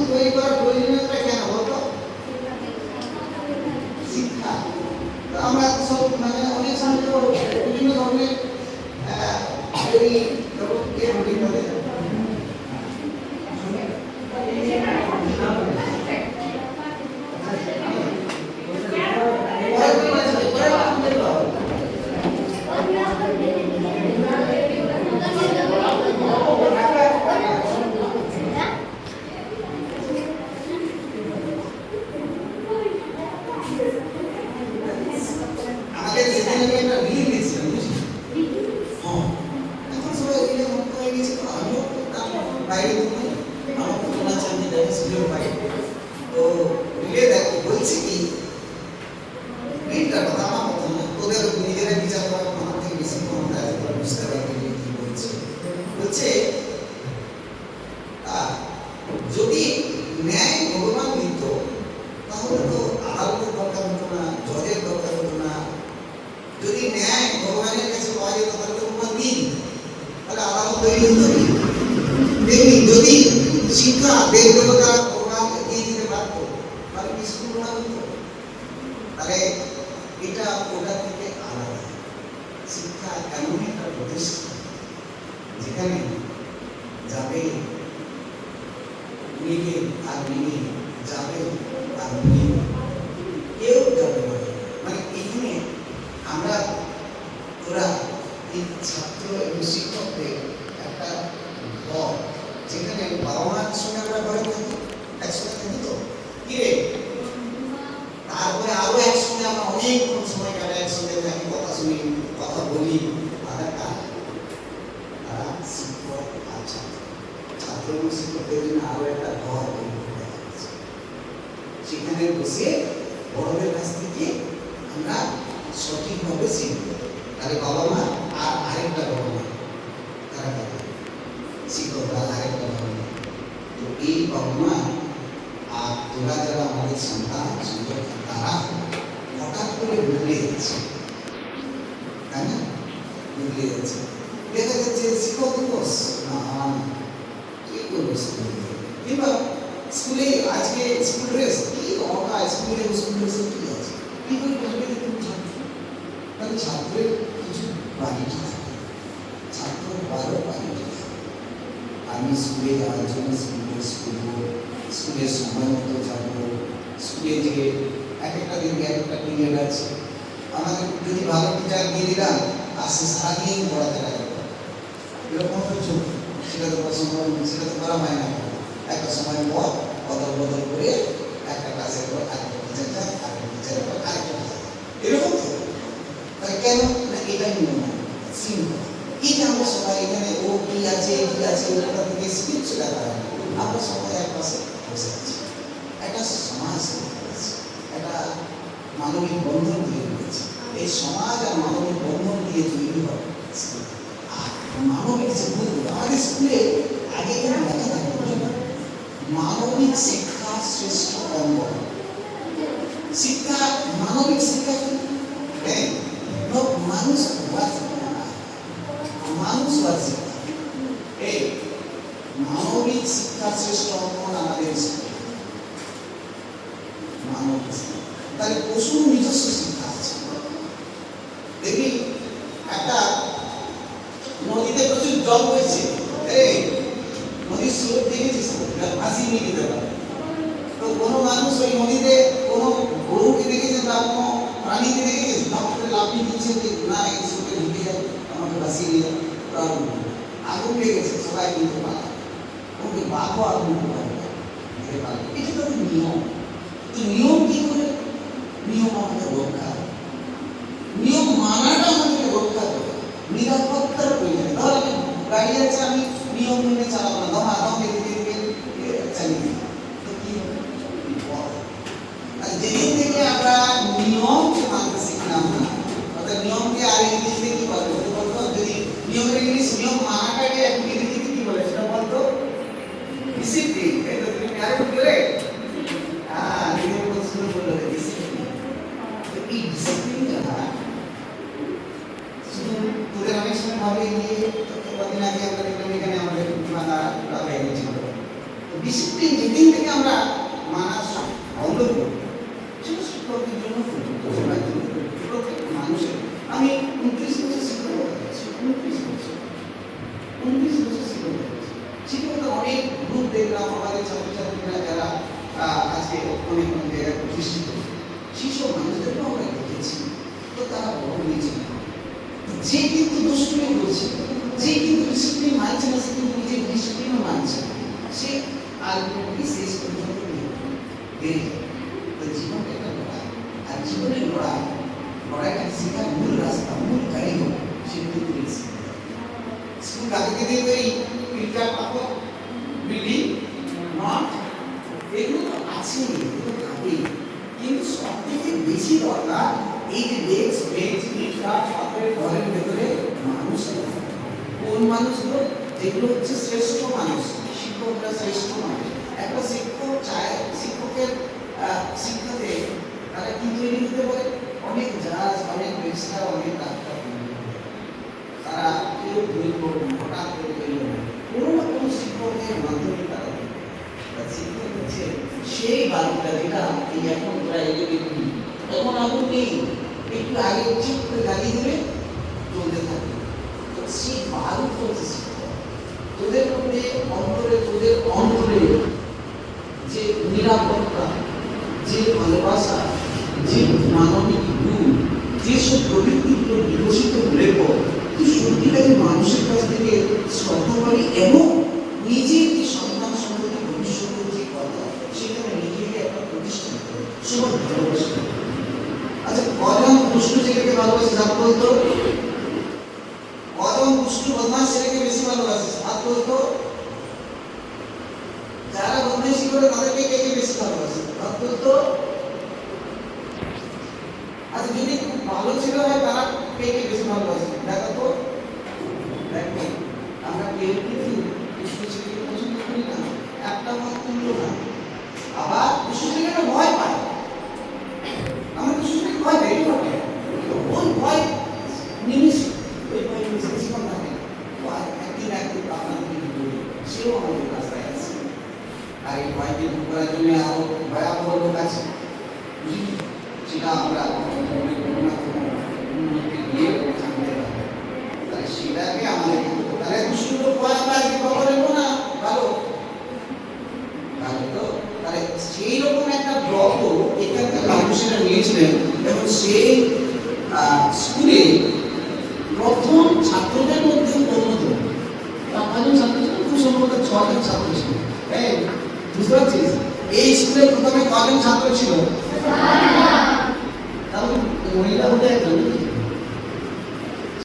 তৈরি করার প্রয়োজনীয়তা কেন বলতো? শিক্ষা। আমরা সব মানে অনেক সময় তো বিভিন্ন ধরনের এই যদি ন্যায় ভগবান দিত তাহলে তো আদালতের দরকার হতো না, জজের দরকার হতো না। যদি ন্যায় ভগবানের কাছে পাওয়া যেত তাহলে তো ভগবান দিন, তাহলে আদালত তৈরি হতো। তেমনি যদি শিক্ষা দেব দেবতা ভগবান দিয়ে দিতে পারত তাহলে কি স্কুল না হতো? তাহলে এটা ওটা থেকে আলাদা। শিক্ষা এমন একটা প্রতিষ্ঠান যেখানে যাবে নিয়ে আর নিয়ে যাবে আর নিয়ে কেউ যাবে না। মানে এখানে আমরা ওরা এই ছাত্র এবং শিক্ষকদের একটা দল, যেখানে বাবা মার সঙ্গে আমরা ঘরে থাকি, একসঙ্গে থাকি তো কিরে, তারপরে আরো একসঙ্গে আমরা অনেকক্ষণ সময় কাটে, একসঙ্গে থাকি, কথা শুনি, কথা বলি। তারা শিক্ষক আর ছাত্র এবং শিক্ষকদের জন্য আরো একটা ঘর তৈরি করে আছে। সেখানে বসে বড়দের কাছ থেকে আমরা সঠিকভাবে শিখব। তাহলে বাবা মা আর আরেকটা বাবা মা, তারা শিক্ষকরা আরেকটা বাবা মা। তো এই বাবা মা আর তোরা যারা আমাদের সন্তান সন্তান, তারা হঠাৎ করে বদলে যাচ্ছে, তাই না? বদলে যাচ্ছে। দেখা যাচ্ছে শিক্ষক দিবস কি করবো কিংবা স্কুলে আজকে স্কুল ড্রেস কি অঙ্কা, স্কুলে স্কুল ড্রেসে কি আছে, কি করে বলবে তাহলে ছাত্রের কিছু বাড়িটা থাকে, ছাত্র বারো বাড়িটা থাকে। আমি স্কুলে যাওয়ার জন্য স্কুল ড্রেস করবো, স্কুলের সময় মতো যাবো, স্কুলে যে এক একটা দিন এক একটা পিরিয়ড আছে, আমাদের যদি ভালো টিচার দিয়ে দিলাম আসে সারাদিন পড়াতে লাগবে, এরকম কিছু সেটা তো সম্ভব, সেটা তো করা হয় না। একটা সময় পর বদল বদল করে একটা ক্লাসের পর আরেকটা টিচার যায়, আরেকটা টিচারের পর আরেকটা টিচার, এরকম তো। তাহলে কেন না, এটাই নিয়ম সিম্পল। এই যে আমরা সবাই এখানে ও কি আছে কি আছে ওটা থেকে স্কিপ সেটা করা, আমরা সবাই এক পাশে বসে আছি, একটা সমাজ একটা মানবিক বন্ধন দিয়ে রয়েছে। এই সমাজ আর মানবিক বন্ধন দিয়ে তৈরি হয় আর মানবিক যে বন্ধু। আমাদের স্কুলে আগে এখানে লেখা থাকবে মানবিক শিক্ষা শ্রেষ্ঠ কর্ম। শিক্ষা মানবিক শিক্ষা কি? মানুষ মানুষ শিক্ষা, এই মানবিক শিক্ষা শ্রেষ্ঠ অঙ্কন আমাদের স্কুলে মানবিক শিক্ষা। তাহলে পশুর নিজস্ব শিক্ষা আছে। দেখি একটা নদীতে প্রচুর জল বইছে, এই নদীর স্রোত দেখেছিস, ভাসিয়ে নিয়ে যেতে পারে। তো কোনো মানুষ ওই নদীতে কোনো গরুকে দেখেছে বা কোনো প্রাণীকে দেখেছিস লাফিয়ে দিচ্ছে যে না এই স্রোতে ঢুকে যাবে, আমাকে ভাসিয়ে নিয়ে যাবে। আগুন লেগেছে, সবাই কিন্তু পালায়, ওকে বাঘও আগুন পালায়। এটা তো নিয়ম। তো নিয়ম কি করে? নিয়ম আমাদের রক্ষা, নিয়ম মানাটা আমাদের রক্ষা করে, নিরাপত্তার প্রয়োজন। ধর গাড়ি আছে, আমি নিয়ম মেনে চালাবো না, দমা দম দিকে চালিয়ে দিই, তো কি হবে? আর যেদিন থেকে আমরা নিয়মকে মানতে শিখলাম না, অর্থাৎ নিয়মকে আর ইংলিশে কি বলবো বলতো, যদি নিয়মের ইংলিশ নিয়ম মানাটাকে ইংরেজিতে কি বলে সেটা বলতো ডিসিপ্লিন। এই তো তুমি আরে বলে নিয়ম বলছো বললো ডিসিপ্লিন। তো এই ডিসিপ্লিনটা শুধু তোদের অনেক সময় ভাবে গিয়ে কদিন আগে আমরা দেখলাম এখানে আমাদের মাথা হয়ে গেছিল, ডিসিপ্লিন যেদিন থেকে আমরা মানা বন্ধ করি, সেটা শিক্ষকদের জন্য প্রযুক্ত, সবার জন্য প্রত্যেক মানুষের। আমি 29 বছর শিক্ষকতা করেছি, 29 বছর শিক্ষকতা করেছি। শিক্ষকতা অনেক গ্রুপ দেখলাম, আমাদের ছাত্রছাত্রীরা যারা আজকে অনেক অনেক জায়গায় প্রতিষ্ঠিত, সেসব মানুষদেরকেও আমরা দেখেছি। তো তারা বড় হয়েছে, যে কিন্তু দুষ্টুমি করছে, যে কিন্তু ডিসিপ্লিন মানছে না, সে কিন্তু নিজের ডিসিপ্লিনও মানছে, সে আলটিমেটলি শেষ পর্যন্ত বেড়ে যায়। তো জীবনটা একটা লড়াই, আর জীবনের লড়াইটা শেখার মূল রাস্তা, মূল কারিগর সে কিন্তু স্কুল কাকে দিয়ে তৈরি? ফিল্টার, পাথর, বিল্ডিং, মাঠ, এগুলো তো আছেই, এগুলো থাকেই, কিন্তু সব থেকে বেশি দরকার এই যে ডেস্ক, বেঞ্চ, ফিল্টার, পাথরের ঘরের ভেতরে মানুষ। কোন মানুষগুলো? যেগুলো হচ্ছে শ্রেষ্ঠ মানুষ, শিক্ষকরা শ্রেষ্ঠ মানুষ। একটা শিক্ষক চায় শিক্ষকের শিক্ষাতে তারা কি তৈরি হতে পারে? অনেক জাজ, অনেক ব্যারিস্টার, অনেক ডাক্তার, তারা কেউ তৈরি করবে না, হঠাৎ করে তৈরি হবে না, কোনো না কোনো শিক্ষকের মাধ্যমে তারা শিক্ষক হচ্ছে সেই বাড়িটা যেটা এই এখন প্রায় এদিকে এখন আগুন নেই, একটু আগে ঠিক করে জ্বালিয়ে দিলে চলতে থাকে। তো সেই বারুদ হচ্ছে শিক্ষক। তোদের মধ্যে অন্তরে, তোদের অন্তরে যে নিরাপত্তা, যে ভালোবাসা, যে মানবিক গুণ, যেসব প্রবৃত্তিগুলো বিকশিত হলে পর তুই সত্যিকারের মানুষের কাছ থেকে শ্রদ্ধা পাবি এবং নিজের যে সন্তান সন্ততি ভবিষ্যতের যে কথা, সেখানে নিজেকে একটা প্রতিষ্ঠান করে সবার ভালোবাসা। আচ্ছা, কজন দুষ্ট ছেলেকে ভালোবাসে হাত বলতো? কজন দুষ্ট বদমাস ছেলেকে বেশি ভালোবাসে হাত বলতো? যারা বদমাইশি করে তাদেরকে কে কে বেশি ভালোবাসে হাত বলতো? আচ্ছা, যদি খুব ভালো ছিল হয় তারা কে কে বেশি ভালোবাসে দেখো তো। দেখো, আমরা কেউ কিন্তু দুষ্ট ছেলেকে পছন্দ করি না, একটা মত তুললো না। আবার দুষ্ট ছেলেকে ভয় পায়, আমরা দুষ্ট ছেলেকে ভয় পাই, বটে ওই ভয় নিমিশে, ওই ভয় নিমিশে জীবন থাকে। একদিন একদিন আপনার সেও আমাদের রাস্তায় আছে, আর এই ভয়কে দূর করার জন্য আরো ভয়াবহ লোক আছে, সেটা আমরা উন্নতি দিয়ে জানতে পারবো। তাহলে সেটাকে আমাদের তাহলে দুষ্ট লোক ভয় আমরা আজকে খবর নেবো না, ভালো ভালো। তো তাহলে সেই রকম একটা ব্লক এখানকার মানুষেরা নিয়েছিলেন এবং সেই স্কুলে প্রথম ছাত্রদের মধ্যে অন্যতম। কজন ছাত্র ছিল? খুব সম্ভবত 6 জন ছাত্র ছিল। হ্যাঁ, বুঝতে পারছিস? এই স্কুলে প্রথমে কজন ছাত্র ছিল? তাহলে মহিলা হতে একজন